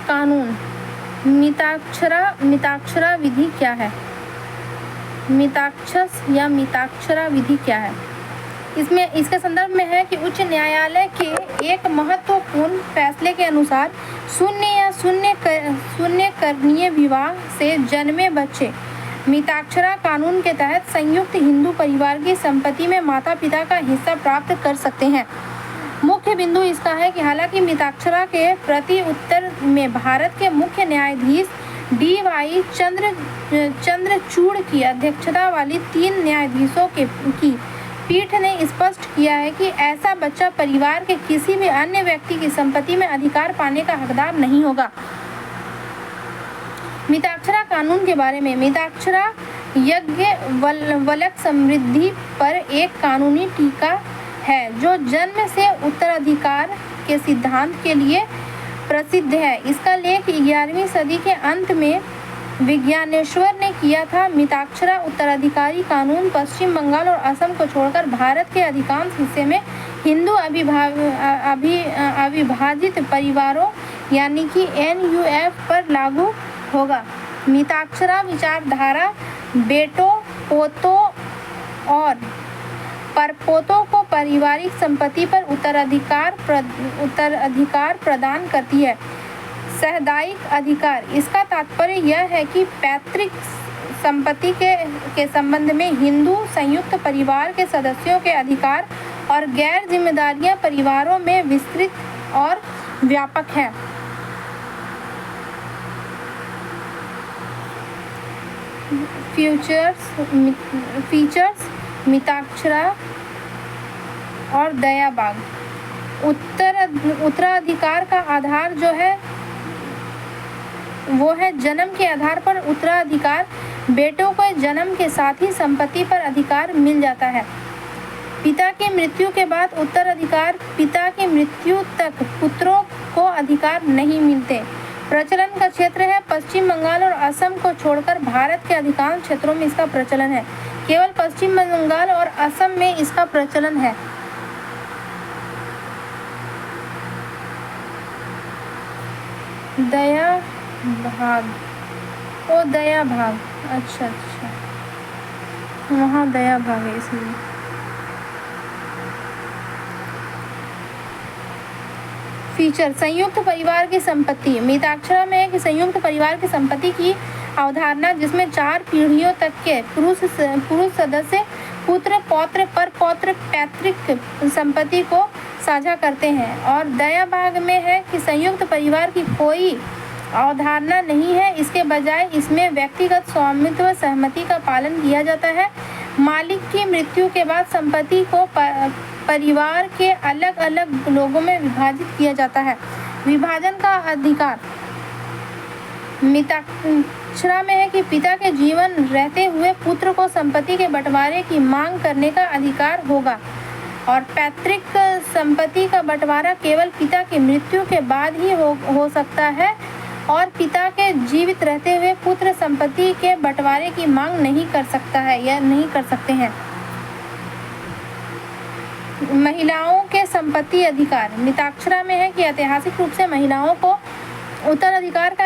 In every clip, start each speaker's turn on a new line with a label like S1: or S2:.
S1: कानून मिताक्षरा विधि क्या है? मिताक्षस या मिताक्षरा विधि क्या है? इसमें इसके संदर्भ में है कि उच्च न्यायालय के एक महत्वपूर्ण फैसले के अनुसार शून्य करणीय विवाह से जन्मे बच्चे मिताक्षरा कानून के तहत संयुक्त हिंदू परिवार की संपत्ति में माता पिता का हिस्सा प्राप्त कर सकते हैं। मुख्य बिंदु इसका है कि हालांकि मिताक्षरा के प्रति उत्तर में भारत के मुख्य न्यायाधीश DY चंद्रचूड़ की अध्यक्षता वाली 3 न्यायाधीशों की पीठ ने स्पष्ट किया है कि ऐसा बच्चा परिवार के किसी भी अन्य व्यक्ति की संपत्ति में अधिकार पाने का हकदार नहीं होगा। मिताक्षरा कानून के बारे में मिताक्षरा याज्ञवल्क्य समृद्धि पर एक कानूनी टीका है जो जन्म से उत्तराधिकार के सिद्धांत के लिए प्रसिद्ध है। इसका लेख 11वीं सदी के अंत में विज्ञानेश्वर ने किया था। मिताक्षरा उत्तराधिकारी कानून पश्चिम बंगाल और असम को छोड़कर भारत के अधिकांश हिस्से में हिंदू अविभाजित परिवारों यानी कि NUF पर लागू होगा। मिताक्षरा विचारधारा बेटों, पोतों और परपोतों को पारिवारिक संपत्ति पर उत्तराधिकार प्रदान करती है। सहदायिक अधिकार इसका तात्पर्य यह है कि पैतृक संपत्ति के संबंध में हिंदू संयुक्त परिवार के सदस्यों के अधिकार और गैर जिम्मेदारियां परिवारों में विस्तृत और व्यापक है। फीचर्स मिताक्षरा और दया बाग। उत्तराधिकार का आधार जो है वो है जन्म के आधार पर उत्तराधिकार। बेटों को जन्म के साथ ही संपत्ति पर अधिकार मिल जाता है। पिता की मृत्यु के बाद उत्तराधिकार। पिता की मृत्यु तक पुत्रों को अधिकार नहीं मिलते। प्रचलन का क्षेत्र है पश्चिम बंगाल और असम को छोड़कर भारत के अधिकांश क्षेत्रों में इसका प्रचलन है। केवल पश्चिम बंगाल और असम में इसका प्रचलन है। दया भाग अच्छा वहाँ दया भाग है इसलिए। फीचर संयुक्त परिवार की संपत्ति। मिताक्षरा में है कि संयुक्त परिवार की संपत्ति की अवधारणा जिसमें 4 पीढ़ियों तक के पुरुष सदस्य पुत्र पौत्र पर पौत्र पैतृक संपत्ति को साझा करते हैं। और दया भाग में है कि संयुक्त परिवार की कोई अवधारणा नहीं है, इसके बजाय इसमें व्यक्तिगत स्वामित्व सहमति का पालन किया जाता है। मालिक की मृत्यु के बाद संपत्ति को परिवार के अलग अलग लोगों में विभाजित किया जाता है। विभाजन का अधिकार मिताक्षरा में है कि पिता के जीवन रहते हुए पुत्र को संपत्ति के बंटवारे की मांग करने का अधिकार होगा और पैतृक संपत्ति का बंटवारा केवल पिता की मृत्यु के बाद ही हो सकता है और पिता के जीवित रहते हुए पुत्र संपत्ति के बंटवारे की मांग नहीं कर सकता है या नहीं कर सकते हैं। महिलाओं के संपत्ति अधिकार। मिताक्षरा में है कि ऐतिहासिक रूप से महिलाओं को उत्तराधिकार का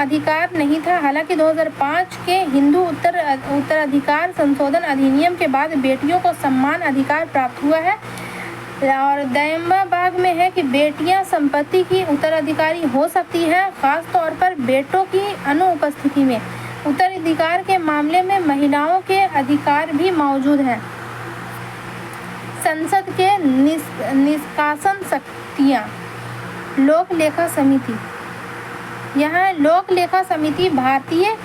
S1: अधिकार नहीं था। हालांकि 2005 के हिंदू उत्तराधिकार संशोधन अधिनियम के बाद बेटियों को समान अधिकार प्राप्त हुआ है। और दया भाग में है कि बेटियां संपत्ति की उत्तराधिकारी हो सकती है, खास तौर पर बेटों की अनुपस्थिति में। उत्तराधिकार के मामले में महिलाओं के अधिकार भी मौजूद हैं। संसद के निष्कासन शक्तियाँ। लोक लेखा समिति। यहाँ लोक लेखा समिति भारतीय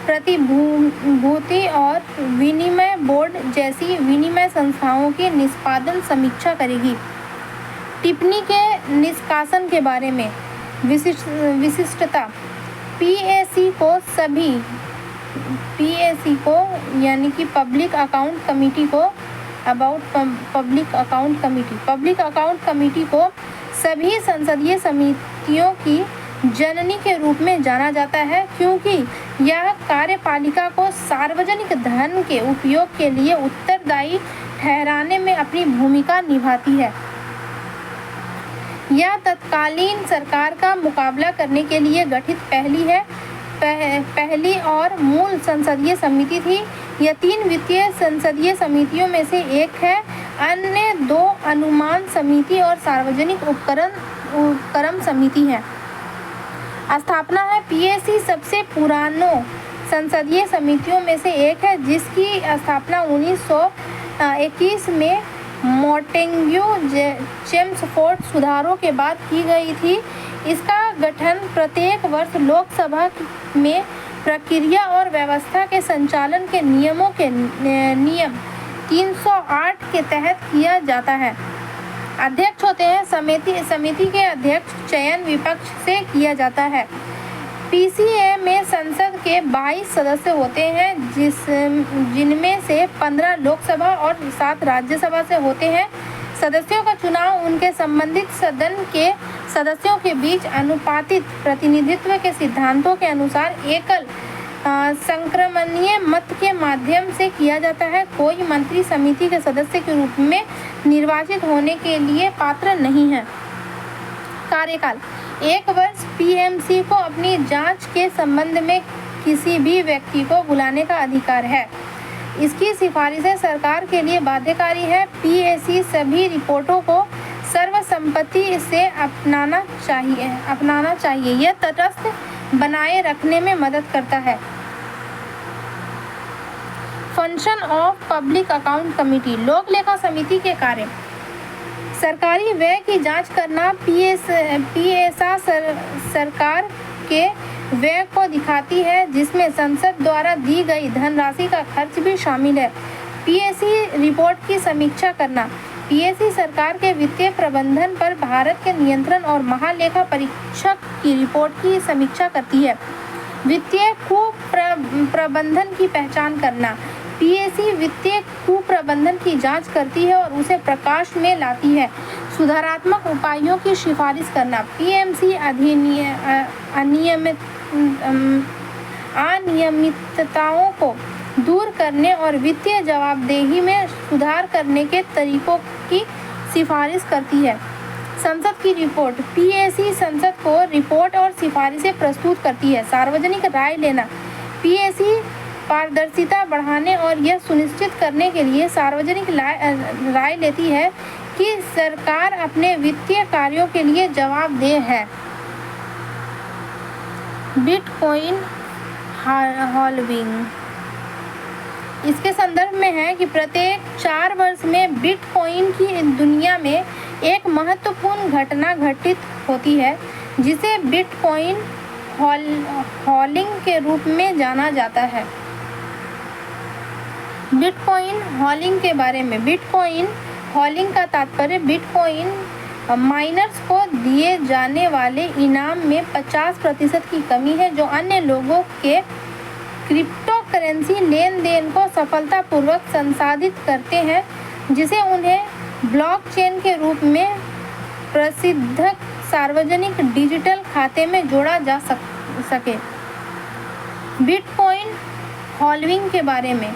S1: प्रतिभूति और विनिमय बोर्ड जैसी विनिमय संस्थाओं की निष्पादन समीक्षा करेगी। टिप्पणी के निष्कासन के बारे में विशिष्टता। PAC को यानी कि पब्लिक अकाउंट कमेटी को सभी संसदीय समितियों की जननी के रूप में जाना जाता है क्योंकि यह कार्यपालिका को सार्वजनिक धन के उपयोग के लिए उत्तरदायी ठहराने में अपनी भूमिका निभाती है। यह तत्कालीन सरकार का मुकाबला करने के लिए गठित पहली और मूल संसदीय समिति थी। यह 3 वित्तीय संसदीय समितियों में से एक है। अन्य 2 अनुमान समिति और सार्वजनिक उपक्रम समिति है। स्थापना है। पीएसी सबसे पुरानों संसदीय समितियों में से एक है, जिसकी स्थापना 1921 में मोंटेग्यू चेम्सफोर्ड सुधारों के बाद की गई थी। इसका गठन प्रत्येक वर्ष लोकसभा में प्रक्रिया और व्यवस्था के संचालन के नियम 308 के तहत किया जाता है। अध्यक्ष होते हैं। समिति के अध्यक्ष चयन विपक्ष से किया जाता है। पीसीए में संसद के 22 सदस्य होते हैं, जिनमें से 15 लोकसभा और 7 राज्यसभा से होते हैं। सदस्यों का चुनाव उनके संबंधित सदन के सदस्यों के बीच अनुपातिक प्रतिनिधित्व के सिद्धांतों के अनुसार एकल संक्रमणीय मत के माध्यम से किया जाता है। कोई मंत्री समिति के सदस्य के रूप में निर्वाचित होने के लिए पात्र नहीं है। कार्यकाल 1 वर्ष। पीएमसी को अपनी जांच के संबंध में किसी भी व्यक्ति को बुलाने का अधिकार है। इसकी सिफारिशें सरकार के लिए बाध्यकारी है। पीएसी सभी रिपोर्टों को सर्वसम्मति से अपनाना चाहिए। यह तटस्थ बनाए रखने में मदद करता है। Function of public account committee. लोक लेखा समिति के कार्य। सरकारी व्यय की जांच करना। पीएसा सरकार के व्यय को दिखाती है, जिसमें संसद द्वारा दी गई धनराशि का खर्च भी शामिल है। पीएसी रिपोर्ट की समीक्षा करना। पीएसी सरकार के वित्तीय प्रबंधन पर भारत के नियंत्रण और महालेखा परीक्षक की रिपोर्ट की समीक्षा करती है। वित्तीय कुप्रबंधन की पहचान करना। पीएसी वित्तीय कुप्रबंधन की जांच करती है और उसे प्रकाश में लाती है। सुधारात्मक उपायों की सिफारिश करना। पीएमसी अनियमितताओं को दूर करने और वित्तीय जवाबदेही में सुधार करने के तरीकों की सिफारिश करती है। संसद की रिपोर्ट। पीएसी संसद को रिपोर्ट और सिफारिशें प्रस्तुत करती है। सार्वजनिक राय लेना। पीएसी पारदर्शिता बढ़ाने और यह सुनिश्चित करने के लिए सार्वजनिक राय लेती है कि सरकार अपने वित्तीय कार्यों के लिए जवाबदेह है। Bitcoin halving. इसके संदर्भ में है कि प्रत्येक 4 वर्ष में बिटकॉइन की दुनिया में एक महत्वपूर्ण घटना घटित होती है, जिसे बिटकॉइन हॉलिंग के रूप में जाना जाता है। बिटकॉइन हॉलिंग के बारे में। बिटकॉइन हॉलिंग का तात्पर्य बिटकॉइन माइनर्स को दिए जाने वाले इनाम में 50% की कमी है, जो अन्य लोगों के क्रिप्टो करेंसी लेन देन को सफलतापूर्वक संसाधित करते हैं, जिसे उन्हें ब्लॉकचेन के रूप में प्रसिद्ध सार्वजनिक डिजिटल खाते में जोड़ा जा सके। बिटकॉइन हॉल्विंग के बारे में।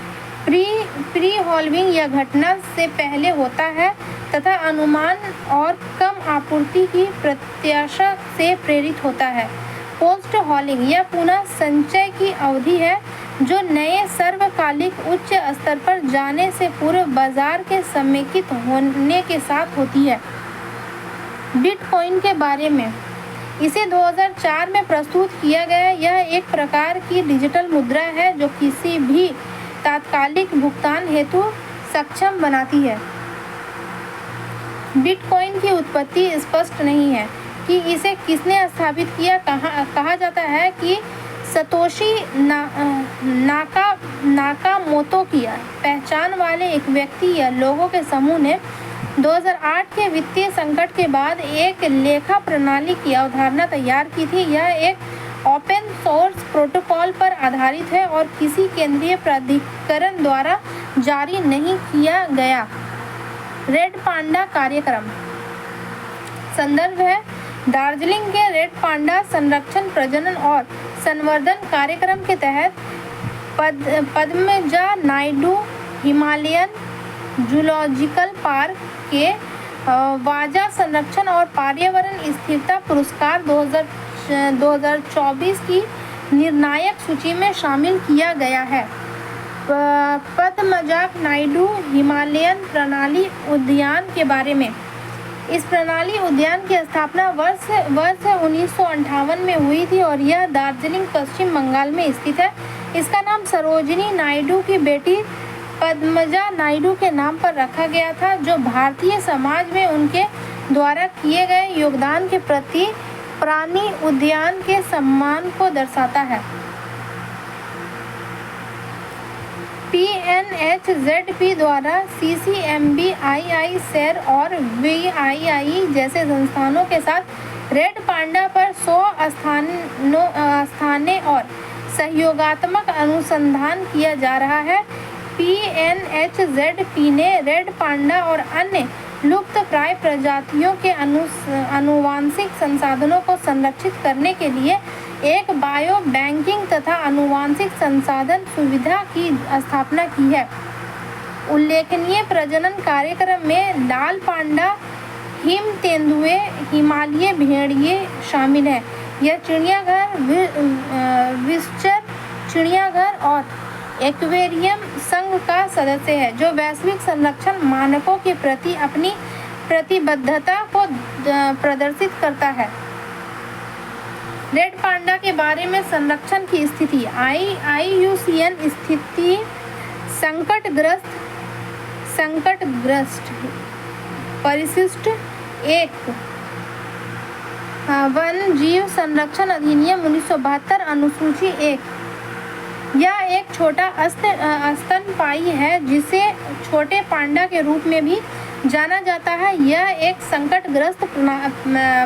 S1: प्री हॉल्विंग यह घटना से पहले होता है तथा अनुमान और कम आपूर्ति की प्रत्याशा से प्रेरित होता है। पोस्ट हॉलिंग यह पुनः संचय की अवधि है, जो नए सर्वकालिक उच्च स्तर पर जाने से पूर्व बाजार के समेकित होने के साथ होती है। बिटकॉइन के बारे में। इसे 2004 में प्रस्तुत किया गया। यह एक प्रकार की डिजिटल मुद्रा है जो किसी भी तात्कालिक भुगतान हेतु सक्षम बनाती है। बिटकॉइन की उत्पत्ति स्पष्ट नहीं है कि इसे किसने स्थापित किया। कहा जाता है कि सतोशी नाकामोतो की पहचान वाले एक व्यक्ति या लोगों के समूह ने 2008 के वित्तीय संकट के बाद एक लेखा प्रणाली की अवधारणा तैयार की थी। यह एक ओपन सोर्स प्रोटोकॉल पर आधारित है और किसी केंद्रीय प्राधिकरण द्वारा जारी नहीं किया गया। रेड पांडा कार्यक्रम। संदर्भ है दार्जिलिंग के रेड पांडा संरक्षण, प्रजनन और संवर्धन कार्यक्रम के तहत Padmaja Naidu Himalayan zoological park के वाजा संरक्षण और पर्यावरण स्थिरता पुरस्कार 2024 की निर्णायक सूची में शामिल किया गया है। पद्मजा नायडू हिमालयन प्रणाली उद्यान के बारे में। इस प्रणाली उद्यान की स्थापना वर्ष 1958 में हुई थी और यह दार्जिलिंग पश्चिम बंगाल में स्थित है। इसका नाम सरोजिनी नायडू की बेटी पद्मजा नायडू के नाम पर रखा गया था, जो भारतीय समाज में उनके द्वारा किए गए योगदान के प्रति प्राणी उद्यान के सम्मान को दर्शाता है। PNHZP द्वारा CCMB, IISER और VII जैसे संस्थानों के साथ रेड पांडा पर 100 स्थानीय और सहयोगात्मक अनुसंधान किया जा रहा है। PNHZP ने रेड पांडा और अन्य लुप्तप्राय प्रजातियों के आनुवंशिक संसाधनों को संरक्षित करने के लिए एक बायो बैंकिंग तथा आनुवंशिक संसाधन सुविधा की स्थापना की है। उल्लेखनीय प्रजनन कार्यक्रम में लाल पांडा, हिम तेंदुए, हिमालयी भेड़िए शामिल हैं। यह चिड़ियाघर विस्चर चिड़ियाघर और एक्वेरियम संघ का सदस्य है, जो वैश्विक संरक्षण मानकों के प्रति अपनी प्रतिबद्धता को प्रदर्शित करता है। रेड पांडा के बारे में संरक्षण की स्थिति। IUCN स्थिति संकटग्रस्त परिशिष्ट 1 वन जीव संरक्षण अधिनियम 1972 अनुसूची 1। यह एक छोटा स्तनपायी है जिसे छोटे पांडा के रूप में भी जाना जाता है। यह एक संकटग्रस्त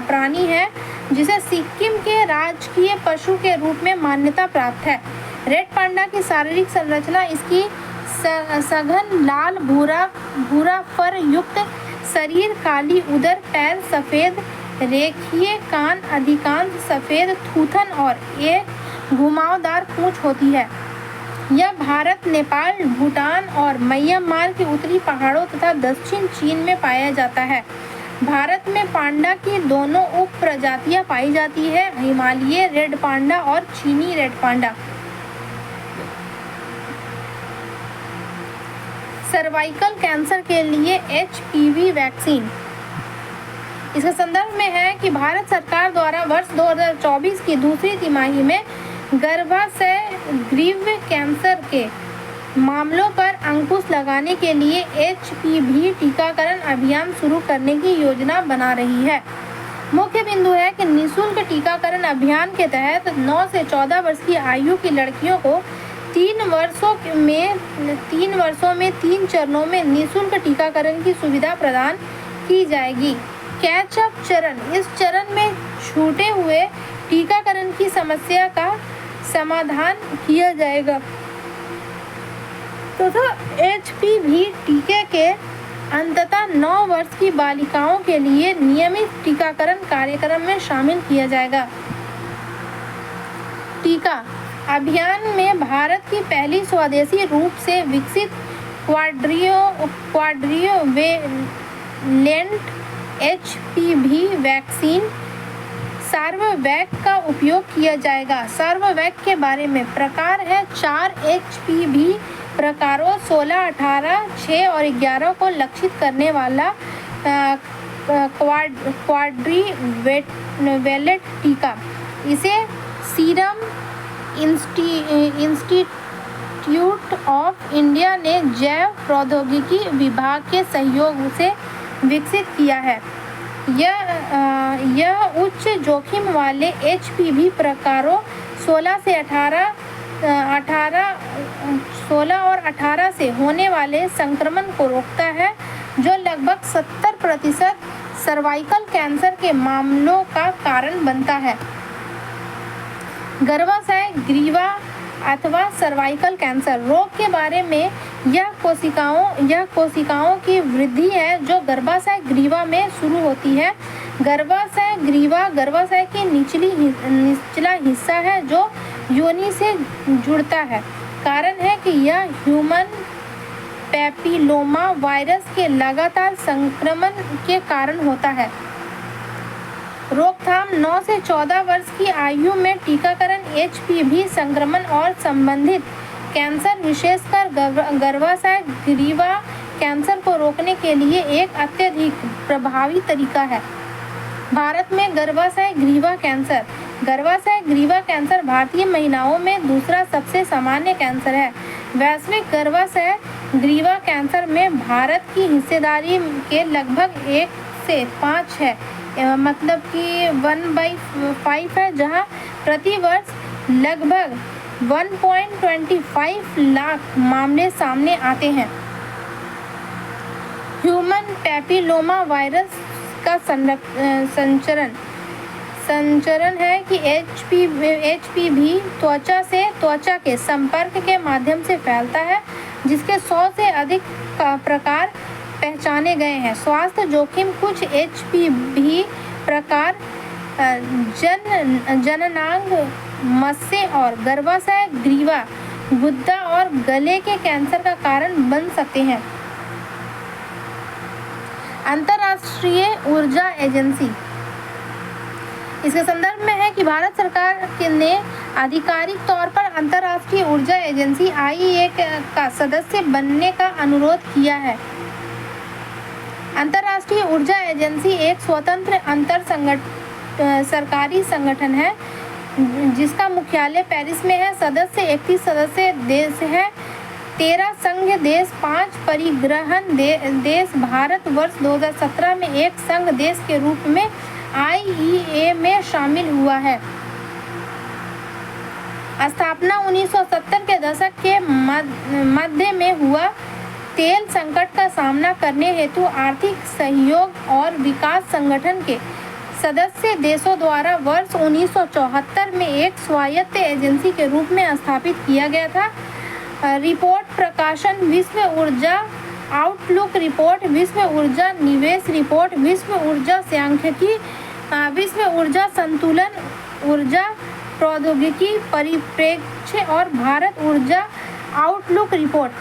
S1: प्राणी है जिसे सिक्किम के राजकीय पशु के रूप में मान्यता प्राप्त है। रेड पांडा की शारीरिक संरचना इसकी सघन लाल भूरा फर युक्त शरीर, काली उदर, पैर सफेद, रेखीय कान, अधिकांश सफेद थूथन और एक घुमावदार पूंछ होती है। यह भारत, नेपाल, भूटान और म्यांमार के उत्तरी पहाड़ों तथा दक्षिण चीन में पाया जाता है। भारत में पांडा की दोनों उप प्रजातियां पाई जाती है, हिमालयी रेड पांडा और चीनी रेड पांडा। सर्वाइकल कैंसर के लिए HPV वैक्सीन। इसके संदर्भ में है कि भारत सरकार द्वारा वर्ष 2024 की दूसरी तिमाही में गर्भाशय ग्रीव कैंसर के मामलों पर अंकुश लगाने के लिए HPV टीकाकरण अभियान शुरू करने की योजना बना रही है। मुख्य बिंदु है कि निःशुल्क टीकाकरण अभियान के तहत 9 से 14 वर्ष की आयु की लड़कियों को 3 वर्षों में 3 चरणों में निःशुल्क टीकाकरण की सुविधा प्रदान की जाएगी। कैचअप चरण। इस चरण में छूटे हुए टीकाकरण की समस्या का समाधान किया जाएगा तथा HPV टीके के अंततः 9 वर्ष की बालिकाओं के लिए नियमित टीकाकरण कार्यक्रम में शामिल किया जाएगा। टीका अभियान में भारत की पहली स्वदेशी रूप से विकसित क्वाड्रियोवेलेंट HPV वैक्सीन सार्ववैक का उपयोग किया जाएगा। सार्ववैक के बारे में प्रकार है 4 HPV प्रकारों 16, 18, 6 और 11 को लक्षित करने वाला क्वाड्रीवेलेट टीका। इसे सीरम इंस्टीट्यूट ऑफ इंडिया ने जैव प्रौद्योगिकी विभाग के सहयोग से विकसित किया है। यह उच्च जोखिम वाले HPV प्रकारों 16 और 18 से होने वाले संक्रमण को रोकता है, जो लगभग 70% सर्वाइकल कैंसर के मामलों का कारण बनता है। गर्भाशय ग्रीवा अथवा सर्वाइकल कैंसर रोग के बारे में यह कोशिकाओं की वृद्धि है जो गर्भाशय ग्रीवा में शुरू होती है। गर्भाशय ग्रीवा गर्भाशय की निचला हिस्सा है जो योनि से जुड़ता है। कारण है कि यह ह्यूमन पैपिलोमा वायरस के लगातार संक्रमण के कारण होता है। रोकथाम 9 से 14 वर्ष की आयु में टीकाकरण HPV संक्रमण और संबंधित कैंसर, विशेषकर गर्भाशय ग्रीवा कैंसर को रोकने के लिए एक अत्यधिक प्रभावी तरीका है। भारत में गर्भाशय ग्रीवा कैंसर भारतीय महिलाओं में दूसरा सबसे सामान्य कैंसर है। वैश्विक गर्भाशय ग्रीवा कैंसर में भारत की हिस्सेदारी के लगभग 1 से 5 है, मतलब कि 1/5 है, जहां प्रति वर्ष लगभग 1.25 लाख मामले सामने आते हैं। ह्यूमन पैपिलोमा वायरस का संचरण है कि HPV त्वचा से त्वचा के संपर्क के माध्यम से फैलता है, जिसके 100 से अधिक प्रकार पहचाने गए हैं। स्वास्थ्य जोखिम कुछ HPV प्रकार जननांग, मस्से और गर्भाशय ग्रीवा, गुदा और गले के कैंसर का कारण बन सकते हैं। अंतर्राष्ट्रीय ऊर्जा एजेंसी इसके संदर्भ में है कि भारत सरकार ने आधिकारिक तौर पर अंतर्राष्ट्रीय ऊर्जा एजेंसी IEA का सदस्य बनने का अनुरोध किया है। अंतर्राष्ट्रीय ऊर्जा एजेंसी एक स्वतंत्र सरकारी संगठन है जिसका मुख्यालय पेरिस में है। सदस्य 31 सदस्य देश है, 13 संघ देश, 5 परिग्रहण देश। भारत वर्ष 2017 में एक संघ देश के रूप में IEA में शामिल हुआ है। स्थापना 1970 के दशक के मध्य में हुआ। तेल संकट का सामना करने हेतु आर्थिक सहयोग और विकास संगठन के सदस्य देशों द्वारा वर्ष 1974 में एक स्वायत्त एजेंसी के रूप में स्थापित किया गया था। रिपोर्ट प्रकाशन विश्व ऊर्जा आउटलुक रिपोर्ट, विश्व ऊर्जा निवेश रिपोर्ट, विश्व ऊर्जा सांख्यिकी, विश्व ऊर्जा संतुलन, ऊर्जा प्रौद्योगिकी परिप्रेक्ष्य और भारत ऊर्जा आउटलुक रिपोर्ट।